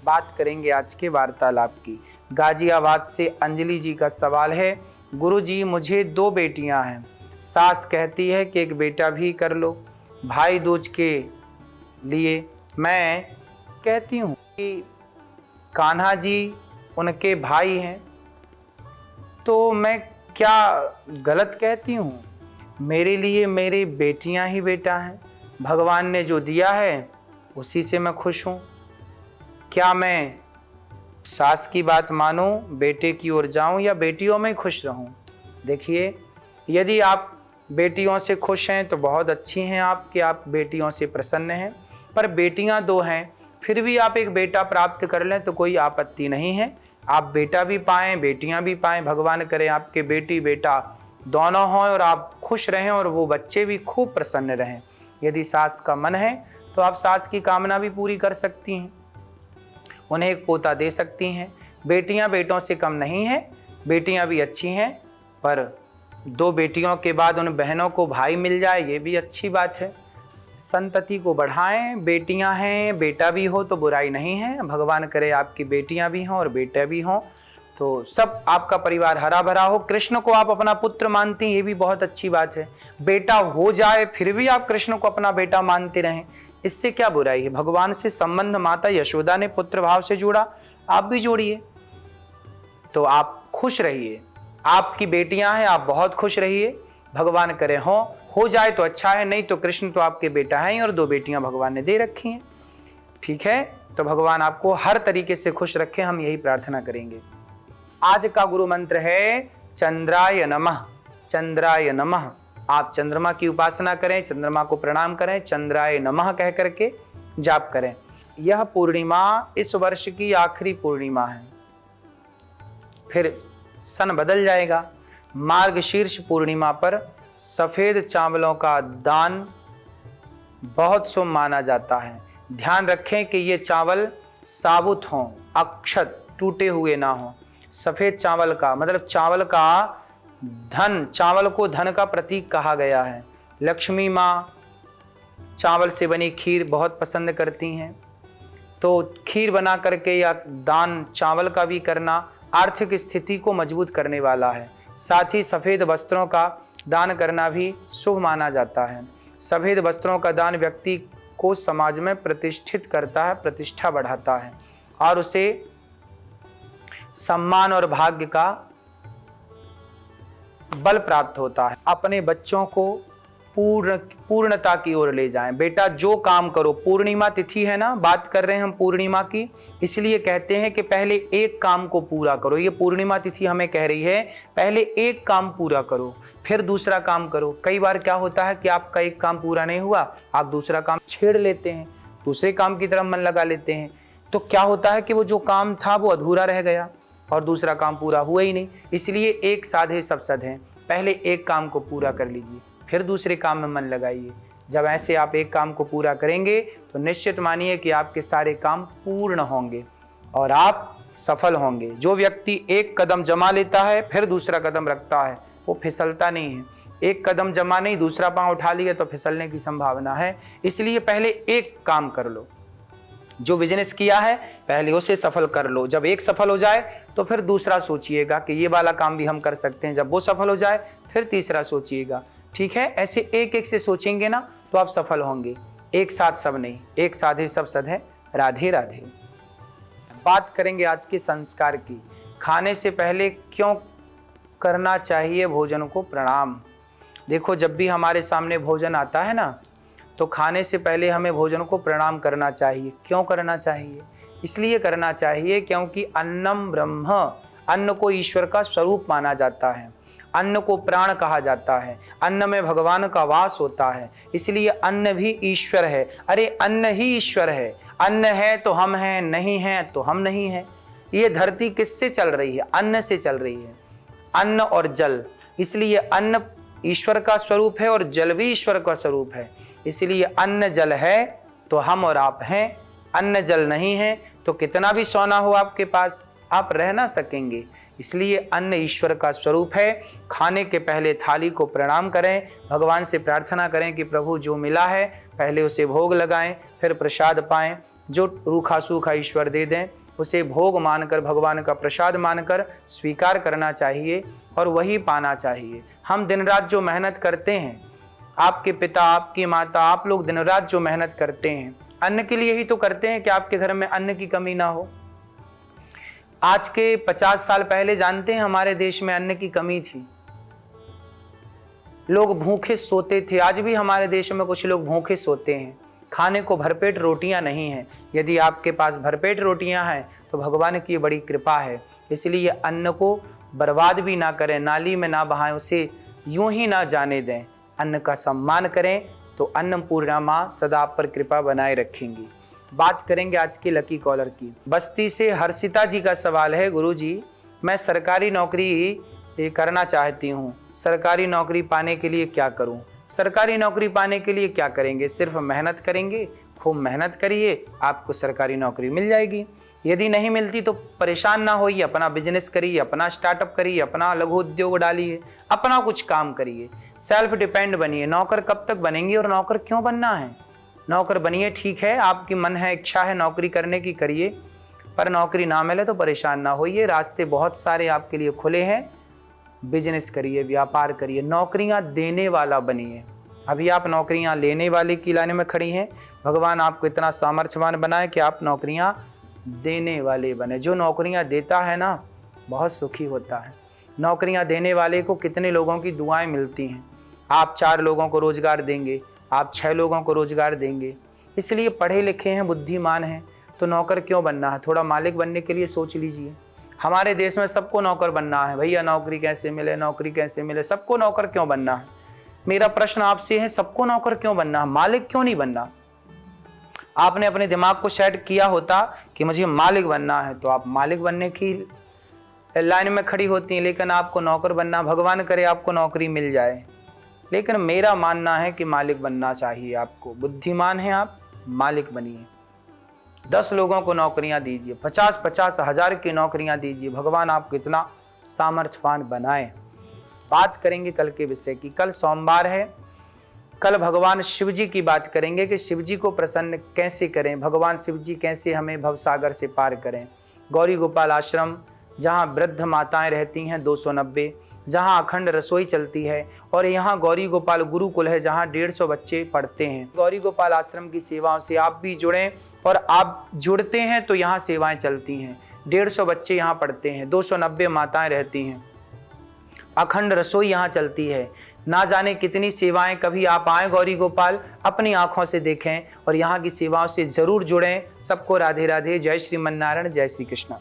बात करेंगे आज के वार्तालाप की। गाजियाबाद से अंजलि जी का सवाल है, गुरुजी मुझे 2 बेटियां हैं। सास कहती है कि एक बेटा भी कर लो भाई दूज के लिए। मैं कहती हूँ कि कान्हा जी उनके भाई हैं, तो मैं क्या गलत कहती हूँ? मेरे लिए मेरी बेटियां ही बेटा हैं। भगवान ने जो दिया है उसी से मैं खुश हूँ। क्या मैं सास की बात मानूं, बेटे की ओर जाऊं या बेटियों में खुश रहूं? देखिए, यदि आप बेटियों से खुश हैं तो बहुत अच्छी हैं आप कि आप बेटियों से प्रसन्न हैं। पर बेटियां 2 हैं, फिर भी आप एक बेटा प्राप्त कर लें तो कोई आपत्ति नहीं है। आप बेटा भी पाएं, बेटियां भी पाएं। भगवान करे आपके बेटी बेटा दोनों हों और आप खुश रहें और वो बच्चे भी खूब प्रसन्न रहें। यदि सास का मन है तो आप सास की कामना भी पूरी कर सकती हैं, उन्हें एक पोता दे सकती हैं। बेटियां बेटों से कम नहीं हैं, बेटियां भी अच्छी हैं, पर 2 बेटियों के बाद उन बहनों को भाई मिल जाए ये भी अच्छी बात है। संतति को बढ़ाएं। बेटियां हैं, बेटा भी हो तो बुराई नहीं है। भगवान करे आपकी बेटियां भी हों और बेटे भी हों तो सब आपका परिवार हरा भरा हो। कृष्ण को आप अपना पुत्र मानती हैं, ये भी बहुत अच्छी बात है। बेटा हो जाए फिर भी आप कृष्ण को अपना बेटा मानते रहें, इससे क्या बुराई है? भगवान से संबंध माता यशोदा ने पुत्र भाव से जोड़ा, आप भी जोड़िए। तो आप खुश रहिए, आपकी बेटियां हैं, आप बहुत खुश रहिए। भगवान करे हो जाए तो अच्छा है, नहीं तो कृष्ण तो आपके बेटा हैं और 2 बेटियां भगवान ने दे रखी हैं। ठीक है, तो भगवान आपको हर तरीके से खुश रखे, हम यही प्रार्थना करेंगे। आज का गुरु मंत्र है चंद्राय नमः। चंद्राय नमः। आप चंद्रमा की उपासना करें, चंद्रमा को प्रणाम करें, चंद्राय नमः कह करके जाप करें। यह पूर्णिमा इस वर्ष की आखिरी पूर्णिमा है, फिर सन बदल जाएगा। मार्गशीर्ष पूर्णिमा पर सफेद चावलों का दान बहुत शुभ माना जाता है। ध्यान रखें कि ये चावल साबुत हों, अक्षत टूटे हुए ना हों। सफेद चावल का मतलब चावल का धन, चावल को धन का प्रतीक कहा गया है। लक्ष्मी माँ चावल से बनी खीर बहुत पसंद करती हैं, तो खीर बना करके या दान चावल का भी करना आर्थिक स्थिति को मजबूत करने वाला है। साथ ही सफ़ेद वस्त्रों का दान करना भी शुभ माना जाता है। सफ़ेद वस्त्रों का दान व्यक्ति को समाज में प्रतिष्ठित करता है, प्रतिष्ठा बढ़ाता है और उसे सम्मान और भाग्य का बल प्राप्त होता है। अपने बच्चों को पूर्णता की ओर ले जाएं। बेटा जो काम करो, पूर्णिमा तिथि है ना, बात कर रहे हैं हम पूर्णिमा की, इसलिए कहते हैं कि पहले एक काम को पूरा करो। ये पूर्णिमा तिथि हमें कह रही है पहले एक काम पूरा करो फिर दूसरा काम करो। कई बार क्या होता है कि आपका एक काम पूरा नहीं हुआ, आप दूसरा काम छेड़ लेते हैं, दूसरे काम की तरफ मन लगा लेते हैं, तो क्या होता है कि वो जो काम था वो अधूरा रह गया और दूसरा काम पूरा हुआ ही नहीं। इसलिए एक साधे सब सधे, पहले एक काम को पूरा कर लीजिए फिर दूसरे काम में मन लगाइए। जब ऐसे आप एक काम को पूरा करेंगे तो निश्चित मानिए कि आपके सारे काम पूर्ण होंगे और आप सफल होंगे। जो व्यक्ति एक कदम जमा लेता है फिर दूसरा कदम रखता है वो फिसलता नहीं है। एक कदम जमा नहीं, दूसरा पांव उठा लिया तो फिसलने की संभावना है। इसलिए पहले एक काम कर लो, जो बिजनेस किया है पहले उसे सफल कर लो। जब एक सफल हो जाए तो फिर दूसरा सोचिएगा कि ये वाला काम भी हम कर सकते हैं। जब वो सफल हो जाए फिर तीसरा सोचिएगा। ठीक है, ऐसे एक एक से सोचेंगे ना तो आप सफल होंगे। एक साथ सब नहीं, एक साधे सब सधे। राधे राधे। बात करेंगे आज के संस्कार की। खाने से पहले क्यों करना चाहिए भोजन को प्रणाम? देखो, जब भी हमारे सामने भोजन आता है ना तो खाने से पहले हमें भोजन को प्रणाम करना चाहिए। क्यों करना चाहिए? इसलिए करना चाहिए क्योंकि अन्नम ब्रह्म, अन्न को ईश्वर का स्वरूप माना जाता है, अन्न को प्राण कहा जाता है, अन्न में भगवान का वास होता है, इसलिए अन्न भी ईश्वर है। अरे अन्न ही ईश्वर है, अन्न है तो हम हैं, नहीं है तो हम नहीं हैं। ये धरती किससे चल रही है? अन्न से चल रही है, अन्न और जल। इसलिए अन्न ईश्वर का स्वरूप है और जल भी ईश्वर का स्वरूप है। इसलिए अन्न जल है तो हम और आप हैं, अन्न जल नहीं है तो कितना भी सोना हो आपके पास आप रह ना सकेंगे। इसलिए अन्न ईश्वर का स्वरूप है। खाने के पहले थाली को प्रणाम करें, भगवान से प्रार्थना करें कि प्रभु जो मिला है पहले उसे भोग लगाएं, फिर प्रसाद पाएं, जो रूखा सूखा ईश्वर दे दें उसे भोग मानकर, भगवान का प्रसाद मानकर स्वीकार करना चाहिए और वही पाना चाहिए। हम दिन रात जो मेहनत करते हैं, आपके पिता, आपकी माता, आप लोग दिन रात जो मेहनत करते हैं, अन्न के लिए ही तो करते हैं कि आपके घर में अन्न की कमी ना हो। आज के 50 साल पहले जानते हैं हमारे देश में अन्न की कमी थी, लोग भूखे सोते थे। आज भी हमारे देश में कुछ लोग भूखे सोते हैं, खाने को भरपेट रोटियां नहीं हैं। यदि आपके पास भरपेट रोटियां हैं तो भगवान की बड़ी कृपा है। इसलिए अन्न को बर्बाद भी ना करें, नाली में ना बहाएं, उसे यूं ही ना जाने दें। अन्न का सम्मान करें तो अन्नपूर्णा माँ सदा आप पर कृपा बनाए रखेंगी। बात करेंगे आज की लकी कॉलर की। बस्ती से हर्षिता जी का सवाल है, गुरुजी मैं सरकारी नौकरी करना चाहती हूँ, सरकारी नौकरी पाने के लिए क्या करूँ? सरकारी नौकरी पाने के लिए क्या करेंगे? सिर्फ मेहनत करेंगे, खूब मेहनत करिए, आपको सरकारी नौकरी मिल जाएगी। यदि नहीं मिलती तो परेशान ना होइए, अपना बिजनेस करिए, अपना स्टार्टअप करिए, अपना लघु उद्योग डालिए, अपना कुछ काम करिए, सेल्फ डिपेंड बनिए। नौकर कब तक बनेंगे और नौकर क्यों बनना है? नौकर बनिए, ठीक है, आपकी मन है, इच्छा है नौकरी करने की, करिए, पर नौकरी ना मिले तो परेशान ना होइए, रास्ते बहुत सारे आपके लिए खुले हैं। बिजनेस करिए, व्यापार करिए, नौकरियां देने वाला बनिए। अभी आप नौकरियां लेने वाले की लाइन में खड़ी हैं, भगवान आपको इतना सामर्थ्यवान बनाए कि आप नौकरियां देने वाले बने। जो नौकरियां देता है ना, बहुत सुखी होता है। नौकरियां देने वाले को कितने लोगों की दुआएं मिलती हैं। आप 4 लोगों को रोजगार देंगे, आप 6 लोगों को रोजगार देंगे। इसलिए पढ़े लिखे हैं, बुद्धिमान हैं, तो नौकर क्यों बनना है? थोड़ा मालिक बनने के लिए सोच लीजिए। हमारे देश में सबको नौकर बनना है, भैया नौकरी कैसे मिले, नौकरी कैसे मिले, सबको नौकर क्यों बनना है? मेरा प्रश्न आपसे है, सबको नौकर क्यों बनना है, मालिक क्यों नहीं बनना? आपने अपने दिमाग को सेट किया होता कि मुझे मालिक बनना है तो आप मालिक बनने की लाइन में खड़ी होती हैं, लेकिन आपको नौकर बनना, भगवान करे आपको नौकरी मिल जाए, लेकिन मेरा मानना है कि मालिक बनना चाहिए आपको। बुद्धिमान हैं आप, मालिक बनिए। 10 लोगों को नौकरियां दीजिए, 50-50 हजार की नौकरियां दीजिए, भगवान आपको इतना सामर्थ्यवान बनाए। बात करेंगे कल के विषय की। कल सोमवार है, कल भगवान शिव जी की बात करेंगे कि शिव जी को प्रसन्न कैसे करें, भगवान शिव जी कैसे हमें भवसागर से पार करें। गौरी गोपाल आश्रम जहाँ वृद्ध माताएं रहती हैं 290, जहाँ अखंड रसोई चलती है, और यहाँ गौरी गोपाल गुरुकुल है जहाँ 150 बच्चे पढ़ते हैं। गौरी गोपाल आश्रम की सेवाओं से आप भी जुड़ें, और आप जुड़ते हैं तो यहाँ सेवाएं चलती हैं। 150 बच्चे यहाँ पढ़ते हैं, 290 माताएं रहती हैं, अखंड रसोई यहाँ चलती है। ना जाने कितनी सेवाएं। कभी आप आए गौरी गोपाल, अपनी आंखों से देखें और यहाँ की सेवाओं से जरूर जुड़ें। सबको राधे राधे। जय श्रीमन नारायण, जय श्री कृष्ण।